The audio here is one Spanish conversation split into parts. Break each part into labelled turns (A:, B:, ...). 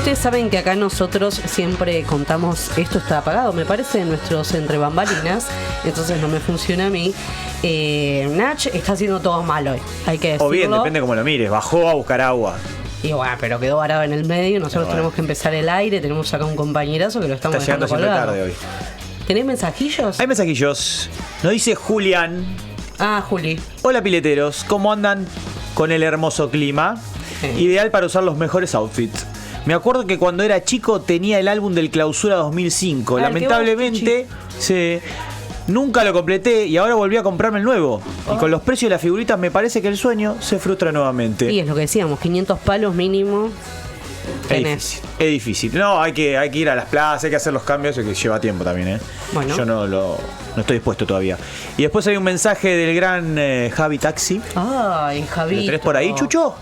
A: Ustedes saben que acá nosotros siempre contamos, esto está apagado, me parece, en nuestros entre bambalinas, entonces no me funciona a mí. Nach está haciendo todo mal hoy, hay que decirlo.
B: O bien, depende cómo lo mires, bajó a buscar agua.
A: Y bueno, pero quedó varado en el medio, nosotros
B: bueno,
A: tenemos que empezar el aire, tenemos acá un compañerazo que lo estamos
B: Está llegando
A: dejando
B: siempre
A: colgado.
B: tarde hoy.
A: ¿Tenés mensajillos?
B: Hay mensajillos. Nos dice Julián.
A: Ah, Juli.
B: Hola pileteros, ¿cómo andan con el hermoso clima?
A: Sí.
B: Ideal para usar los mejores outfits. Me acuerdo que cuando era chico tenía el álbum del Clausura 2005. Lamentablemente, nunca lo completé y ahora volví a comprarme el nuevo. Y con los precios de las figuritas me parece que el sueño se frustra nuevamente.
A: Y es lo que decíamos, 500 palos mínimo.
B: Es difícil. No, hay que ir a las plazas, hay que hacer los cambios, que lleva tiempo también, ¿eh?
A: Bueno.
B: Yo no estoy dispuesto todavía. Y después hay un mensaje del gran Javi Taxi.
A: Ay, Javi.
B: ¿Lo tenés por ahí, Chucho?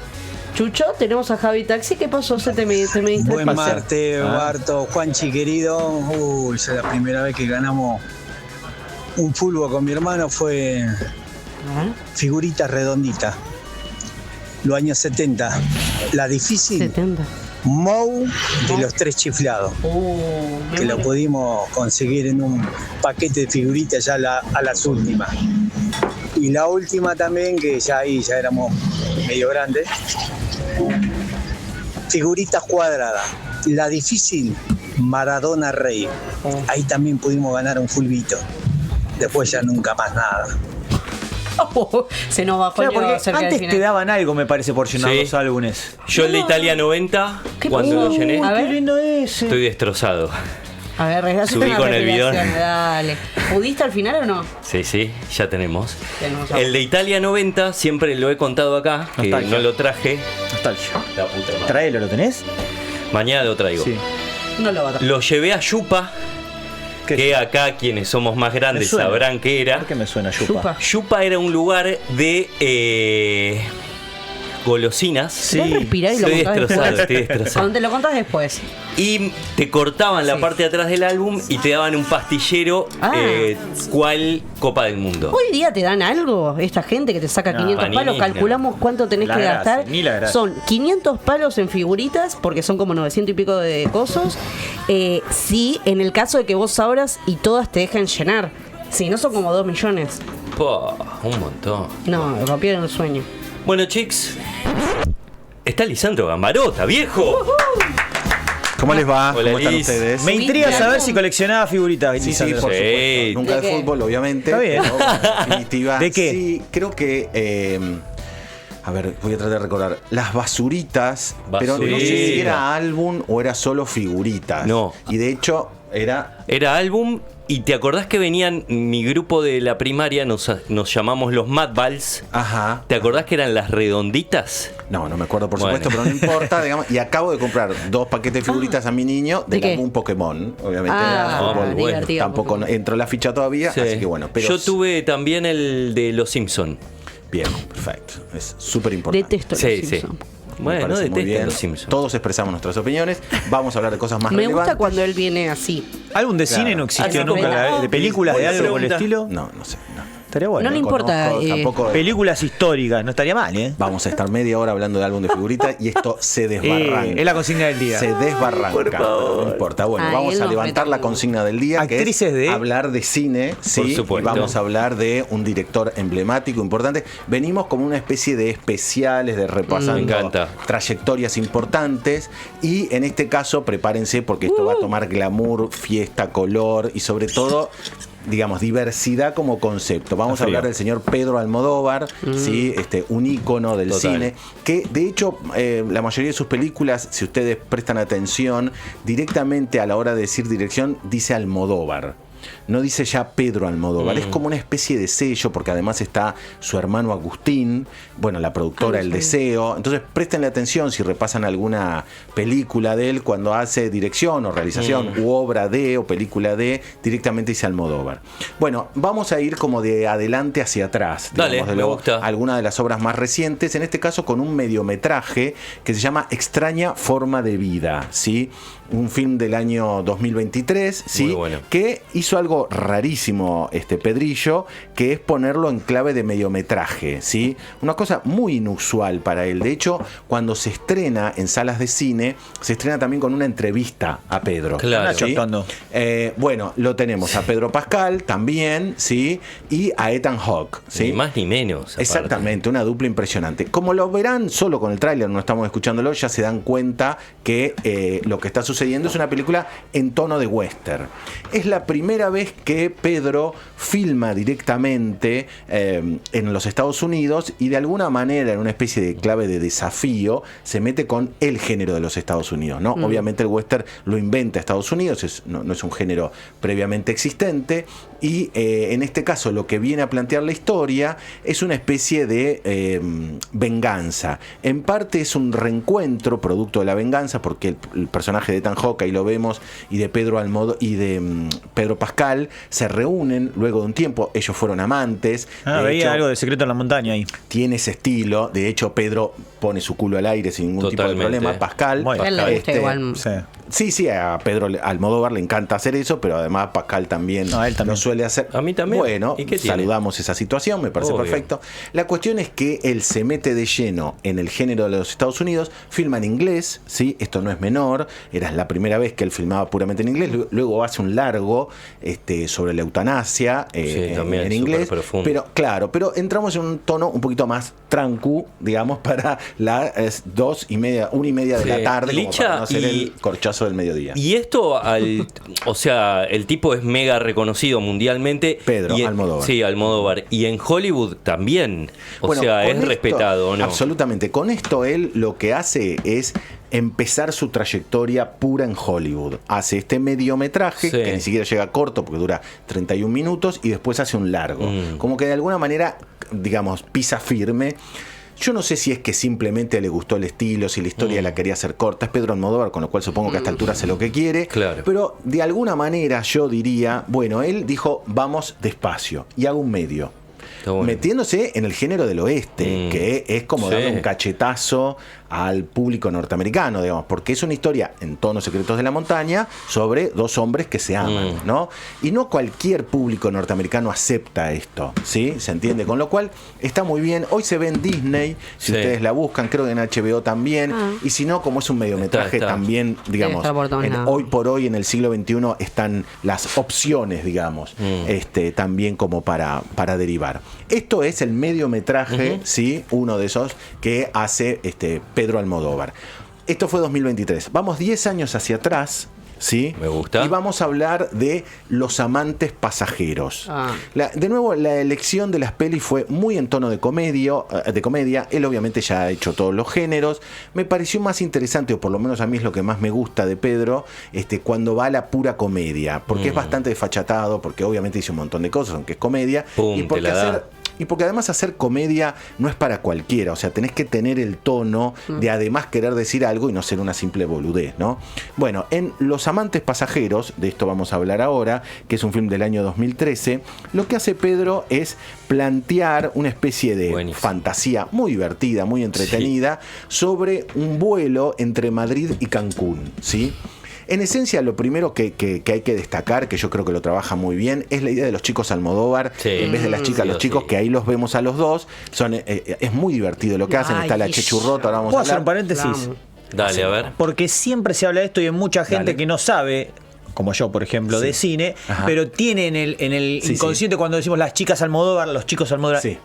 A: Chucho, tenemos a Javi Taxi. ¿Qué pasó? Te me diste
C: Buen
A: el pase.
C: martes, Barto, Juanchi querido. Uy, es la primera vez que ganamos un fútbol con mi hermano, fue figuritas redonditas. Los años 70. La difícil,
A: 70.
C: Mou de los tres chiflados. Que lo pudimos conseguir en un paquete de figuritas ya a las últimas. Y la última también, que ya ahí ya éramos medio grandes. Figuritas cuadradas. La difícil, Maradona Rey. Ahí también pudimos ganar un fulbito. Después ya nunca más nada.
A: Se nos bajó
B: Claro, porque
A: cerca del
B: antes
A: final.
B: te daban algo, me parece, por llenar
D: Sí.
B: los álbumes.
D: Yo el de Italia 90,
A: ¿Qué
D: cuando
A: pasó?
D: lo llené,
A: A ver.
B: Qué lindo ese.
D: estoy destrozado.
A: A ver, hacé
D: Subí
A: una
D: con el bidón.
A: respiración, dale. ¿Pudiste al final o no?
D: Sí, ya tenemos.
A: Tenemos
D: El de Italia 90, siempre lo he contado acá, que
B: Nostalgia.
D: no lo traje.
B: Nostalgia.
D: La puta madre.
B: Traelo, ¿lo tenés?
D: Mañana lo traigo.
B: Sí.
A: No lo va a traer.
D: Lo llevé a Yupa,
B: ¿Qué?
D: que acá quienes somos más
B: Me
D: grandes
B: suena.
D: sabrán qué era.
B: ¿Por qué me suena
A: Yupa.
B: Yupa?
D: Yupa era un lugar de golosinas.
B: Sí.
A: Vos respirá y lo
D: Estoy
A: contás
D: destrozado,
A: después.
D: estoy destrozado.
A: Cuando te lo contás después.
D: Y te cortaban la
A: Sí.
D: parte de atrás del álbum y te daban un pastillero,
A: Ah.
D: cual Copa del Mundo.
A: Hoy día te dan algo, esta gente que te saca
B: No,
A: 500
D: Panini,
A: palos, calculamos cuánto tenés
B: La
A: que
B: gracia,
A: gastar.
B: ni la gracia.
A: Son 500 palos en figuritas, porque son como 900 y pico de cosos. Sí, en el caso de que vos abras y todas te dejan llenar. Si no, son como 2 millones.
D: Po, un montón.
A: No, rompieron el sueño.
D: Bueno, chicos, está Lisandro Gambarota, viejo.
E: ¿Cómo les va?
D: Hola,
E: ¿Cómo están
D: Liz.
E: ustedes?
B: Me intriga
A: ¿Subiste
B: saber
A: algo?
B: si coleccionaba figuritas.
E: Sí,
B: Lisandro.
E: por
D: Sí.
E: supuesto. Nunca
A: ¿De
E: de
A: qué?
E: fútbol, obviamente.
B: Está bien.
E: pero en definitiva,
B: ¿De qué?
E: Sí, creo que... a ver, voy a tratar de recordar. Las basuritas, pero no sé si
D: Basurita.
E: era álbum o era solo figuritas.
D: No.
E: Y de hecho, era...
D: Era álbum y te acordás que venían, mi grupo de la primaria, nos llamamos los Mad Balls.
E: Ajá.
D: ¿Te acordás que eran las redonditas?
E: No, no me acuerdo por
D: Bueno.
E: supuesto, pero no importa, digamos. Y acabo de comprar 2 paquetes de figuritas a mi niño
A: ¿De
E: del
A: qué?
E: álbum Pokémon. Obviamente
A: Ah,
E: era fútbol.
D: bueno.
A: divertido.
E: Tampoco entró la ficha todavía,
D: Sí.
E: así que bueno. Pero
D: Yo tuve también el de los Simpson.
E: bien, perfecto. Es súper importante.
A: Detesto los
D: Sí, sí.
A: Simpsons.
E: Me
D: Bueno, no
E: parece muy
D: detesto
E: bien.
D: los Simpsons.
E: Todos expresamos nuestras opiniones. Vamos a hablar de cosas más
A: Me
E: relevantes.
A: gusta cuando él viene así.
B: ¿Álbum de
E: Claro.
B: cine no existió
A: Ah,
B: nunca?
A: no.
B: ¿De películas de
D: Buena
B: algo por el
D: pregunta.
B: estilo?
E: No sé. No.
B: Estaría bueno.
A: No le importa,
E: Conozco, tampoco.
B: Películas históricas, no estaría mal, ¿eh?
E: Vamos a estar media hora hablando de álbum de figuritas y esto se desbarranca.
B: Es la consigna del día.
E: Se desbarranca.
D: Por favor.
E: No importa. Bueno,
A: Ah,
E: vamos
A: él
E: a
A: nos
E: levantar
A: mete
E: la
A: un-
E: consigna del día, que
B: Actrices
E: es
B: de-
E: hablar de cine, sí,
D: Por supuesto.
E: y vamos a hablar de un director emblemático, importante. Venimos como una especie de especiales de
D: Me
E: repasando
D: encanta.
E: trayectorias importantes y en este caso prepárense porque esto va a tomar glamour, fiesta, color y sobre todo digamos, diversidad como concepto. Vamos a
D: Frío.
E: hablar del señor Pedro Almodóvar, ¿sí? Un ícono del
D: Total.
E: cine, que de hecho la mayoría de sus películas, si ustedes prestan atención, directamente a la hora de decir dirección, dice Almodóvar. No dice ya Pedro Almodóvar, es como una especie de sello, porque además está su hermano Agustín, bueno, la productora El Deseo. Entonces prestenle atención si repasan alguna película de él cuando hace dirección o realización u obra de o película de, directamente dice Almodóvar. Bueno, vamos a ir como de adelante hacia atrás,
D: Dale,
E: digamos, de
D: me gusta.
E: alguna de las obras más recientes, en este caso con un mediometraje que se llama Extraña Forma de Vida, ¿sí? Un film del año 2023, ¿sí?
D: Muy bueno.
E: Que hizo hizo algo rarísimo Pedrillo, que es ponerlo en clave de mediometraje, ¿sí? Una cosa muy inusual para él. De hecho, cuando se estrena en salas de cine, se estrena también con una entrevista a Pedro.
D: Claro.
E: ¿Sí? Bueno, lo tenemos a Pedro Pascal también, ¿sí? Y a Ethan Hawke, ¿sí?
D: Ni más ni menos.
E: Exactamente, una dupla impresionante. Como lo verán solo con el tráiler, no estamos escuchándolo, ya se dan cuenta que lo que está sucediendo es una película en tono de western. Es la primera vez que Pedro filma directamente en los Estados Unidos y de alguna manera, en una especie de clave de desafío, se mete con el género de los Estados Unidos, ¿no? Obviamente el western lo inventa Estados Unidos, no es un género previamente existente, y en este caso lo que viene a plantear la historia es una especie de venganza. En parte es un reencuentro producto de la venganza, porque el personaje de Ethan Hawke, ahí lo vemos, y de Pedro Pascal se reúnen luego de un tiempo. Ellos fueron amantes.
B: Veía algo de Secreto en la Montaña ahí.
E: Tiene ese estilo. De hecho, Pedro pone su culo al aire sin ningún tipo de problema. Pascal.
A: Él le gusta igual.
E: Sí, a Pedro Almodóvar le encanta hacer eso, pero además Pascal también,
B: él también
E: lo suele hacer.
D: A mí también.
E: Bueno,
D: ¿Y qué
E: saludamos esa situación, me parece perfecto. La cuestión es que él se mete de lleno en el género de los Estados Unidos, filma en inglés, ¿sí? Esto no es menor, era la primera vez que él filmaba puramente en inglés, luego hace un largo sobre la eutanasia en inglés, pero entramos en un tono un poquito más tranquilo, digamos, para las 1:30 de la tarde,
D: Licha,
E: como para no hacer el corchazo del mediodía.
D: Y esto, o sea, el tipo es mega reconocido mundialmente.
E: Pedro Almodóvar.
D: Sí, Almodóvar. Y en Hollywood también. O sea, es respetado, ¿no?
E: Absolutamente. Con esto él lo que hace es empezar su trayectoria pura en Hollywood. Hace este mediometraje, que ni siquiera llega corto porque dura 31 minutos, y después hace un largo. Como que de alguna manera, digamos, pisa firme. Yo no sé si es que simplemente le gustó el estilo, si la historia la quería hacer corta. Es Pedro Almodóvar, con lo cual supongo que a esta altura hace lo que quiere.
D: Claro.
E: Pero de alguna manera yo diría, bueno, él dijo, vamos despacio y hago un medio. Bueno. Metiéndose en el género del oeste, que es como darle un cachetazo al público norteamericano, digamos, porque es una historia en tonos Secretos de la Montaña sobre dos hombres que se aman, ¿no? Y no cualquier público norteamericano acepta esto, ¿sí? ¿Se entiende? Con lo cual está muy bien. Hoy se ve en Disney, si ustedes la buscan, creo que en HBO también, y si no, como es un mediometraje también, digamos, hoy por hoy en el siglo XXI están las opciones, digamos, también como para derivar. Esto es el mediometraje, ¿sí? Uno de esos que hace Pedro Almodóvar. Esto fue 2023. Vamos 10 años hacia atrás, ¿sí?
D: Me gusta.
E: Y vamos a hablar de Los amantes pasajeros. De nuevo, la elección de las pelis fue muy en tono de comedia. Él obviamente ya ha hecho todos los géneros. Me pareció más interesante, o por lo menos a mí es lo que más me gusta de Pedro, cuando va a la pura comedia. Porque es bastante desfachatado, porque obviamente dice un montón de cosas, aunque es comedia. Y porque además hacer comedia no es para cualquiera, o sea, tenés que tener el tono de además querer decir algo y no ser una simple boludez, ¿no? Bueno, en Los amantes pasajeros, de esto vamos a hablar ahora, que es un film del año 2013, lo que hace Pedro es plantear una especie de fantasía muy divertida, muy entretenida, sobre un vuelo entre Madrid y Cancún, ¿sí? En esencia, lo primero que hay que destacar, que yo creo que lo trabaja muy bien, es la idea de los chicos Almodóvar, en vez de las chicas, los chicos, que ahí los vemos a los dos. Es muy divertido lo que hacen. Está la Chechurrota, ahora vamos a hablar.
B: ¿Puedo hacer un paréntesis?
D: Dale, a ver.
B: Porque siempre se habla de esto y hay mucha gente que no sabe, como yo, por ejemplo, de cine, pero tiene en el inconsciente cuando decimos las chicas Almodóvar, los chicos Almodóvar. Sí.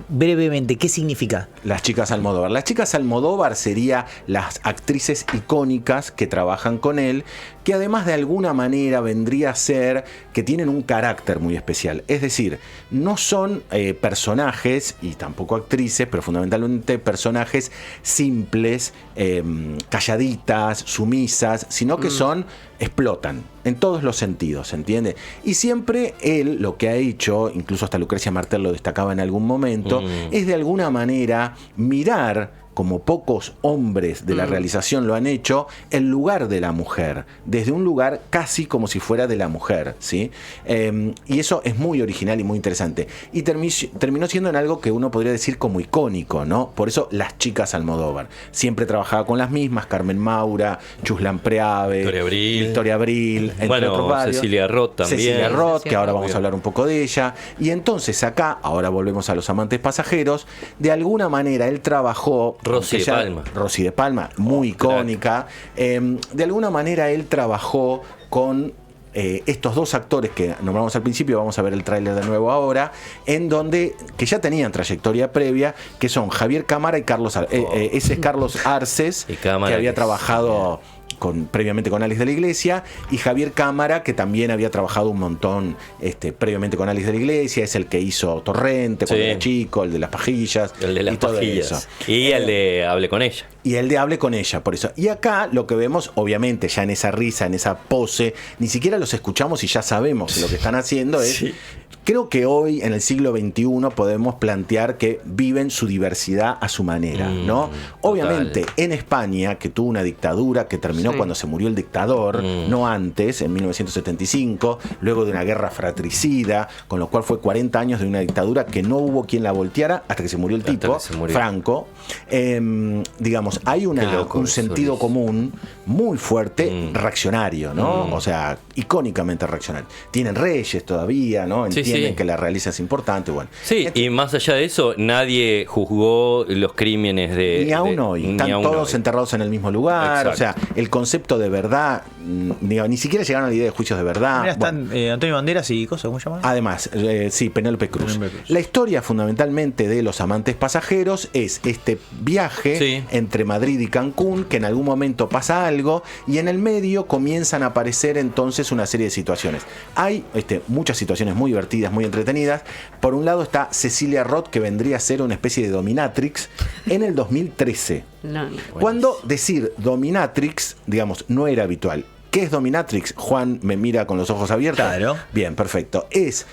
B: Brevemente, ¿qué significa? Las chicas Almodóvar. Las chicas Almodóvar serían las actrices icónicas que trabajan con él, que además de alguna manera vendría a ser que tienen un carácter muy especial. Es decir, no son personajes y tampoco actrices, pero fundamentalmente personajes simples, calladitas, sumisas, sino que explotan en todos los sentidos, ¿se entiende? Y siempre él lo que ha hecho, incluso hasta Lucrecia Martel lo destacaba en algún momento, es de alguna manera mirar
E: como pocos hombres de la realización lo han hecho, el lugar de la mujer, desde un lugar casi como si fuera de la mujer, ¿sí? Y eso es muy original y muy interesante. Y terminó siendo en algo que uno podría decir como icónico, ¿no? Por eso las chicas Almodóvar. Siempre trabajaba con las mismas, Carmen Maura, Chuslan Preave, Victoria Abril, entre otros varios.
D: Cecilia Roth también.
E: Cecilia Roth, que ahora vamos a hablar un poco de ella. Y entonces acá, ahora volvemos a Los amantes pasajeros, de alguna manera él trabajó...
D: Rosy
E: de Palma, muy icónica. De alguna manera él trabajó con estos dos actores que nombramos al principio, vamos a ver el tráiler de nuevo ahora, en donde, que ya tenían trayectoria previa, que son Javier Cámara y Carlos ese es Carlos Arces, que había trabajado previamente con Alice de la Iglesia, y Javier Cámara, que también había trabajado un montón previamente con Alice de la Iglesia, es el que hizo Torrente cuando era chico, el de las pajillas,
D: el de las pajillas, y el de Hable con ella.
E: Y el de Hable con ella, por eso. Y acá lo que vemos, obviamente, ya en esa risa, en esa pose, ni siquiera los escuchamos y ya sabemos que lo que están haciendo es... Sí. Creo que hoy, en el siglo XXI, podemos plantear que viven su diversidad a su manera, ¿no? Obviamente, en España, que tuvo una dictadura que terminó cuando se murió el dictador, no antes, en 1975, luego de una guerra fratricida, con lo cual fue 40 años de una dictadura que no hubo quien la volteara hasta que se murió el tipo, Franco. Digamos, hay un sentido común muy fuerte, reaccionario, ¿no? O sea, icónicamente reaccionario. Tienen reyes todavía, ¿no? Entienden que la realiza es importante. Bueno.
D: Sí, y más allá de eso, nadie juzgó los crímenes de...
E: Ni aún hoy. Están todos enterrados en el mismo lugar. Exacto. O sea, el concepto de verdad, ni siquiera llegaron a la idea de juicios de verdad.
B: Mira, están Antonio Banderas y cosas, ¿cómo se llama?
E: Además, sí, Penélope Cruz. La historia fundamentalmente de Los amantes pasajeros es este viaje entre Madrid y Cancún, que en algún momento pasa algo, y en el medio comienzan a aparecer entonces una serie de situaciones. Hay muchas situaciones muy divertidas, muy entretenidas. Por un lado está Cecilia Roth, que vendría a ser una especie de dominatrix en el 2013. Cuando decir dominatrix, digamos, no era habitual. ¿Qué es dominatrix? Juan me mira con los ojos abiertos.
B: Claro.
E: Bien, perfecto. Es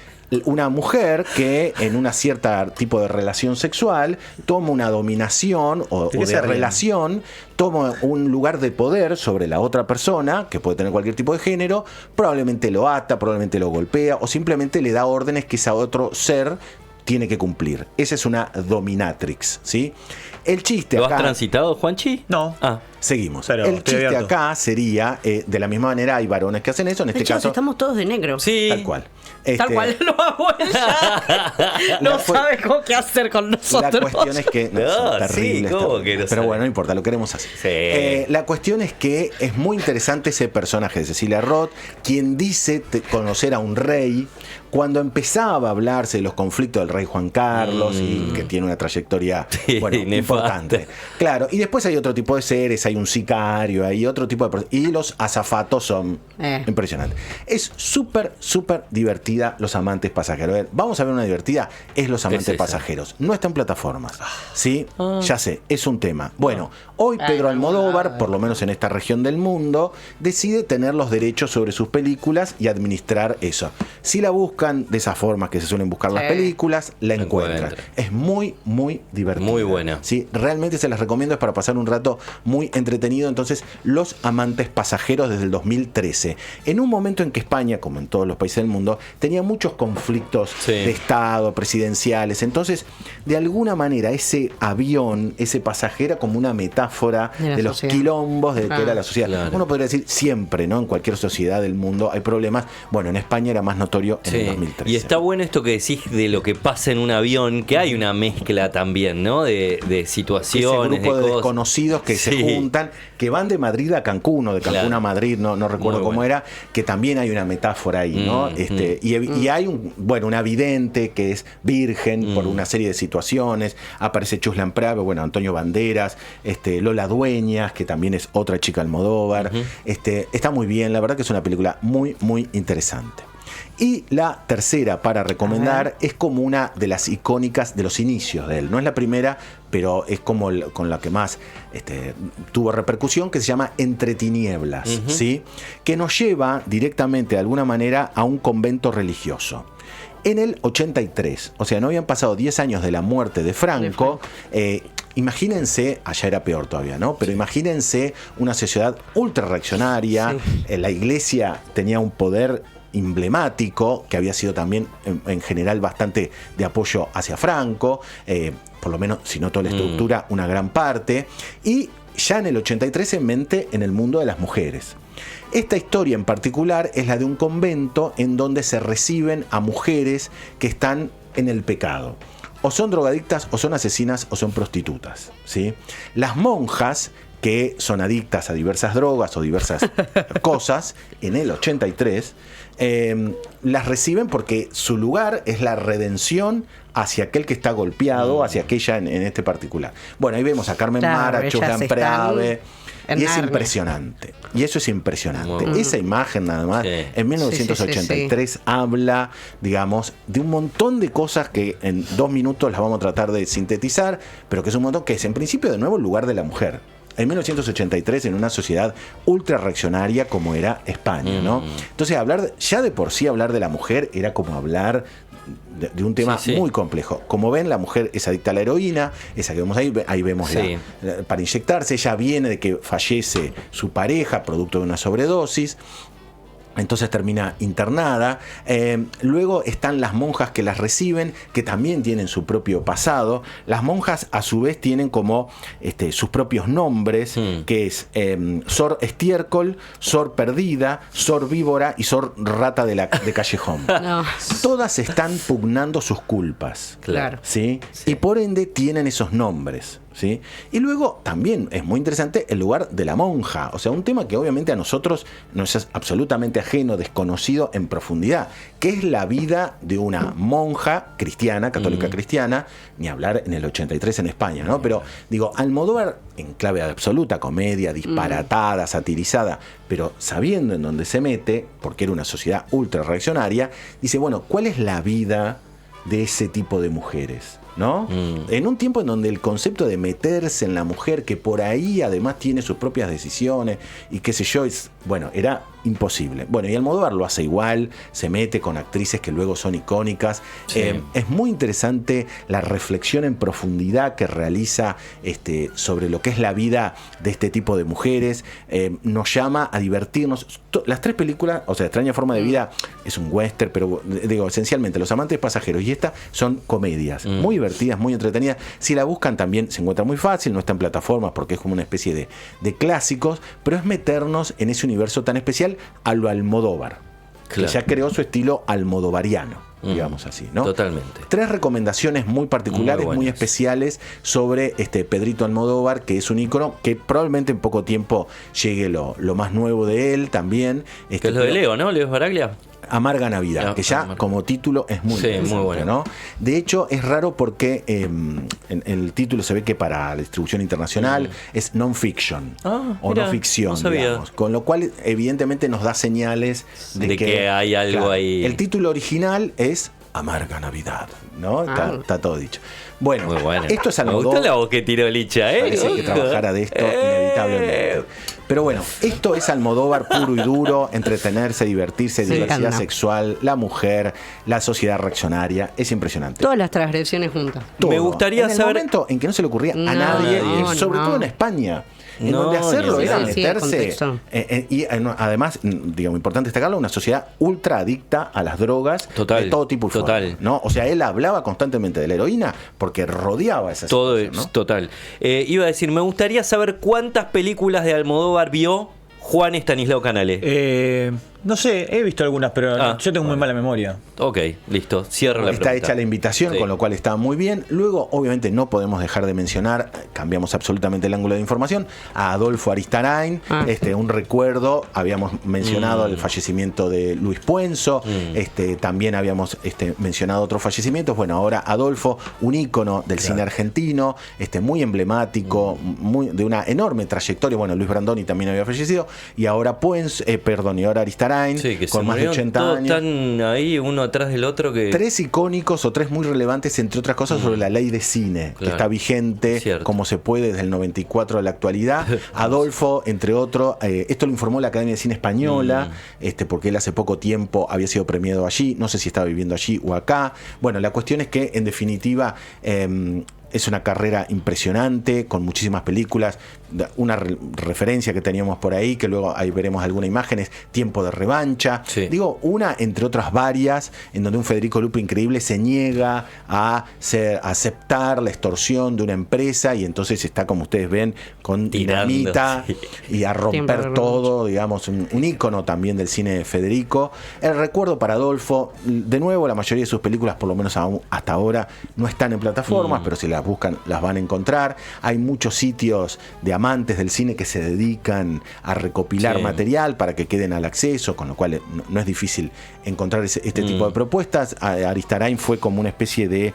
E: una mujer que en una cierta tipo de relación sexual toma una dominación o de relación, toma un lugar de poder sobre la otra persona, que puede tener cualquier tipo de género, probablemente lo ata, probablemente lo golpea o simplemente le da órdenes que ese otro ser tiene que cumplir. Esa es una dominatrix, ¿sí? El chiste
D: ¿Lo
E: acá...
D: has transitado, Juanchi?
B: No.
E: Seguimos.
B: Pero
E: el chiste abierto. Acá sería, de la misma manera hay varones que hacen eso, en este caso...
A: estamos todos de negro.
D: Sí.
E: Tal cual.
A: Tal cual lo hago ella. No sabe qué hacer con nosotros.
E: La cuestión es que...
D: No,
E: terrible,
D: sí, ¿cómo que no
E: pero
D: sabe?
E: bueno, no importa, lo queremos hacer.
D: Sí.
E: La cuestión es que es muy interesante ese personaje de Cecilia Roth, quien dice conocer a un rey. Cuando empezaba a hablarse de los conflictos del rey Juan Carlos y que tiene una trayectoria importante. Claro, y después hay otro tipo de seres, hay un sicario, hay otro tipo de... Y los azafatos son impresionantes. Es súper divertida Los amantes pasajeros. Vamos a ver una divertida, es Los amantes pasajeros. No está en plataformas, ¿sí? Ya sé, es un tema. Bueno, hoy Pedro Almodóvar, por lo menos en esta región del mundo, decide tener los derechos sobre sus películas y administrar eso. Si la buscan de esas formas que se suelen buscar las películas, la encuentran. Es muy divertida.
D: Muy buena.
E: Sí, realmente se las recomiendo, es para pasar un rato muy entretenido. Entonces, Los amantes pasajeros desde el 2013. En un momento en que España, como en todos los países del mundo, tenía muchos conflictos de Estado, presidenciales. Entonces, de alguna manera, ese avión, ese pasajero, como una metáfora de los quilombos de que era la sociedad. Claro. Uno podría decir siempre, ¿no? En cualquier sociedad del mundo hay problemas. Bueno, en España era más notorio en el 2013.
D: Y está bueno esto que decís de lo que pasa en un avión, que hay una mezcla también, ¿no? De situaciones,
E: ese grupo de desconocidos que se juntan, que van de Madrid a Cancún o de Cancún a Madrid, no recuerdo cómo era, que también hay una metáfora ahí, ¿no? Y hay una vidente que es virgen por una serie de situaciones, aparece Chuslan Preave, Antonio Banderas, Lola Dueñas, que también es otra chica Almodóvar. Está muy bien, la verdad que es una película muy interesante. Y la tercera para recomendar es como una de las icónicas de los inicios de él. No es la primera, pero es como con la que más tuvo repercusión, que se llama Entre tinieblas, ¿sí? Que nos lleva directamente de alguna manera a un convento religioso. En el 83, o sea, no habían pasado 10 años de la muerte de Franco, imagínense, allá era peor todavía, ¿no? Pero imagínense una sociedad ultra reaccionaria, la iglesia tenía un poder emblemático, que había sido también en general bastante de apoyo hacia Franco, por lo menos, si no toda la estructura, una gran parte, y ya en el 83 se mete en el mundo de las mujeres. Esta historia en particular es la de un convento en donde se reciben a mujeres que están en el pecado. O son drogadictas, o son asesinas, o son prostitutas, ¿sí? Las monjas, que son adictas a diversas drogas o diversas cosas, en el 83, las reciben porque su lugar es la redención hacia aquel que está golpeado, hacia aquella en este particular. Bueno, ahí vemos a Carmen Mara, Chuslan Preave, y es impresionante. Y eso es impresionante. Esa imagen nada más, en 1983 habla, digamos, de un montón de cosas que en 2 minutos las vamos a tratar de sintetizar, pero que es un montón que es en principio de nuevo el lugar de la mujer. En 1983, en una sociedad ultra reaccionaria como era España, ¿no? Entonces, ya de por sí hablar de la mujer era como hablar de un tema muy complejo. Como ven, la mujer es adicta a la heroína, esa que vemos ahí vemos para inyectarse. Ella viene de que fallece su pareja producto de una sobredosis. Entonces termina internada. Luego están las monjas que las reciben, que también tienen su propio pasado. Las monjas a su vez tienen como sus propios nombres, que es Sor Estiércol, Sor Perdida, Sor Víbora y Sor Rata de Callejón. No. Todas están pugnando sus culpas.
A: Claro.
E: ¿Sí? Y por ende tienen esos nombres. ¿Sí? Y luego también es muy interesante el lugar de la monja, o sea, un tema que obviamente a nosotros nos es absolutamente ajeno, desconocido en profundidad, que es la vida de una monja cristiana, católica cristiana, ni hablar en el 83 en España, ¿no? Pero digo, Almodóvar en clave de absoluta comedia, disparatada, satirizada, pero sabiendo en dónde se mete, porque era una sociedad ultra reaccionaria, dice, bueno, ¿cuál es la vida de ese tipo de mujeres? ¿No? En un tiempo en donde el concepto de meterse en la mujer, que por ahí además tiene sus propias decisiones y qué sé yo, era imposible. Bueno, y Almodóvar lo hace igual, se mete con actrices que luego son icónicas. Es muy interesante la reflexión en profundidad que realiza sobre lo que es la vida de este tipo de mujeres. Nos llama a divertirnos. Las 3 películas, o sea, Extraña Forma de Vida es un western, pero digo, esencialmente Los Amantes Pasajeros y esta son comedias muy divertidas, muy entretenidas. Si la buscan también se encuentra muy fácil, no está en plataformas porque es como una especie de clásicos, pero es meternos en ese universo tan especial a lo Almodóvar, que ya creó su estilo almodovariano, digamos así, ¿no?
D: Totalmente.
E: 3 recomendaciones muy particulares, muy especiales sobre Pedrito Almodóvar, que es un ícono que probablemente en poco tiempo llegue lo más nuevo de él también.
D: Que es lo de Leo, ¿no? Leo Baraglia.
E: Amarga Navidad, que ya como título es muy
D: bueno,
E: ¿no? De hecho, es raro porque en el título se ve que para la distribución internacional es non-fiction o no ficción, digamos. Con lo cual, evidentemente, nos da señales de que
D: hay algo ahí.
E: El título original es Amarga Navidad, ¿no? Está todo dicho. Bueno, esto es Almodóvar.
D: Me gustó la voz que tiró Licha,
E: Parece que trabajara de esto inevitablemente. Pero bueno, esto es Almodóvar puro y duro, entretenerse, divertirse, diversidad sexual, la mujer, la sociedad reaccionaria, es impresionante.
A: Todas las transgresiones juntas.
E: Todo.
D: Me gustaría saber...
E: En el momento en que no se le ocurría a nadie, sobre todo en España, en donde hacerlo era meterse. Y además, digamos, importante destacarlo, una sociedad ultra adicta a las drogas de todo tipo y forma, ¿no? O sea, él hablaba constantemente de la heroína porque rodeaba esa situación, ¿no?
D: Total. Iba a decir, me gustaría saber cuántas películas de Almodóvar vio Juan Estanislao Canale.
B: No sé, he visto algunas, pero yo tengo muy mala memoria.
D: Ok, listo, cierro la pregunta.
E: Está hecha la invitación, con lo cual está muy bien. Luego, obviamente, no podemos dejar de mencionar, cambiamos absolutamente el ángulo de información, a Adolfo Aristarain, un recuerdo, habíamos mencionado el fallecimiento de Luis Puenzo, también habíamos mencionado otros fallecimientos. Bueno, ahora Adolfo, un ícono del cine argentino, muy emblemático, de una enorme trayectoria. Bueno, Luis Brandoni también había fallecido, y ahora y ahora Aristarain,
D: que
E: con más de 80
D: todos
E: años.
D: Están ahí uno atrás del otro.
E: 3 icónicos o 3 muy relevantes, entre otras cosas, sobre la ley de cine, que está vigente como se puede desde el 94 a la actualidad. Adolfo, entre otros, esto lo informó la Academia de Cine Española, porque él hace poco tiempo había sido premiado allí, no sé si estaba viviendo allí o acá. Bueno, la cuestión es que, en definitiva, Es una carrera impresionante, con muchísimas películas. Una referencia que teníamos por ahí, que luego ahí veremos algunas imágenes, Tiempo de revancha.
D: Sí.
E: Digo, una entre otras varias, en donde un Federico Lupi increíble se niega a aceptar la extorsión de una empresa y entonces está, como ustedes ven, con
D: Tirando,
E: dinamita
D: sí.
E: y a romper todo, digamos, un ícono también del cine de Federico. El recuerdo para Adolfo, de nuevo, la mayoría de sus películas, por lo menos hasta ahora, no están en plataformas, pero si las buscan las van a encontrar. Hay muchos sitios de amantes del cine que se dedican a recopilar material para que queden al acceso, con lo cual no es difícil encontrar este tipo de propuestas. Aristarain fue como una especie de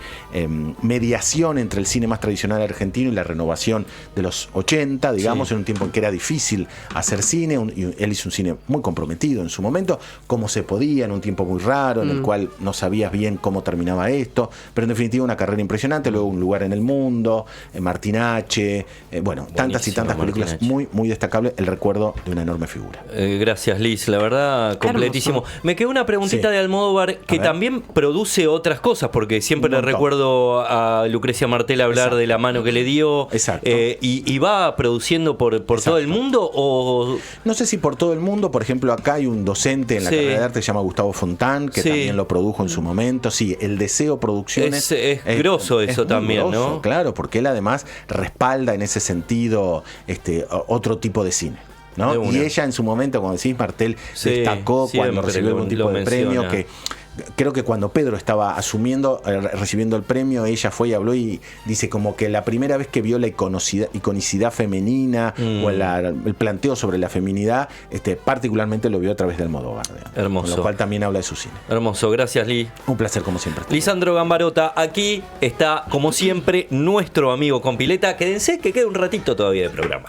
E: mediación entre el cine más tradicional argentino y la renovación de los 80, digamos, en un tiempo en que era difícil hacer cine. Él hizo un cine muy comprometido en su momento, como se podía, en un tiempo muy raro, en el cual no sabías bien cómo terminaba esto, pero en definitiva una carrera impresionante. Luego Un lugar en el mundo, Martin H., bueno, tantas y tantas películas muy, muy destacables. El recuerdo de una enorme figura.
D: Gracias, Liz, la verdad, completísimo. Me quedó una preguntita de Almodóvar, que también produce otras cosas, porque siempre le recuerdo a Lucrecia Martel hablar de la mano que le dio.
E: Exacto.
D: Y va produciendo por todo el mundo, o...
E: No sé si por todo el mundo. Por ejemplo, acá hay un docente en la carrera de arte que se llama Gustavo Fontán, que también lo produjo en su momento. Sí, El Deseo Producciones.
D: Es grosso eso también, grosso, ¿no?
E: Claro, porque él además respalda en ese sentido otro tipo de cine, ¿no? Y ella en su momento, como decís, Martel destacó cuando recibió algún tipo de premio, que creo que cuando Pedro estaba recibiendo el premio, ella fue y habló y dice como que la primera vez que vio la iconicidad femenina o el planteo sobre la feminidad, particularmente lo vio a través de Almodóvar.
D: Hermoso.
E: Con lo cual también habla de su cine.
D: Hermoso, gracias, Lee.
E: Un placer como siempre.
D: Lisandro Gambarota, aquí está, como siempre, nuestro amigo Compileta. Quédense, que queda un ratito todavía de programa.